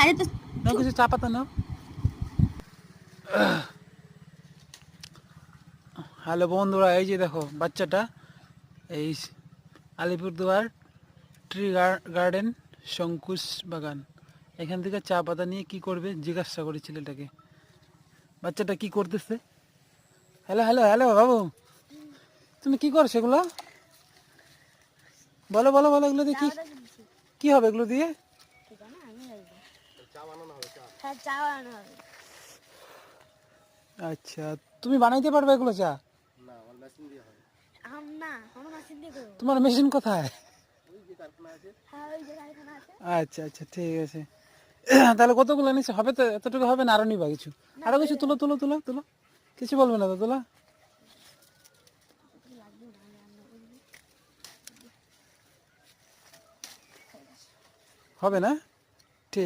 আরে তো নাও কিছু চা পাতা নাও। হ্যালো বন্ধুরা, এই যে দেখো বাচ্চাটা, এই আলিপুরদুয়ার ট্রি গার্ডেন শঙ্কুশ বাগান, এখান থেকে চা পাতা নিয়ে কি করবে জিজ্ঞাসা করি ছেলেটাকে। বাচ্চাটা কি করতেছে? হ্যালো হ্যালো হ্যালো বাবু, তুমি কি করছো এগুলো? বলো বলো বলো, এগুলো দিয়ে কি হবে? এগুলো দিয়ে আচ্ছা, তুমি বানাইতে পারবে এগুলো চা? তোমার মেশিন কোথায়? আচ্ছা আচ্ছা, ঠিক আছে। তাহলে কতগুলো নিচ্ছে? হবে তো, এতটুকু হবে না? আরো নিবা কিছু? আরো কিছু তুলো তুলো তুলো তুলো, কিছু বলবে না তো? তোলা হবে না?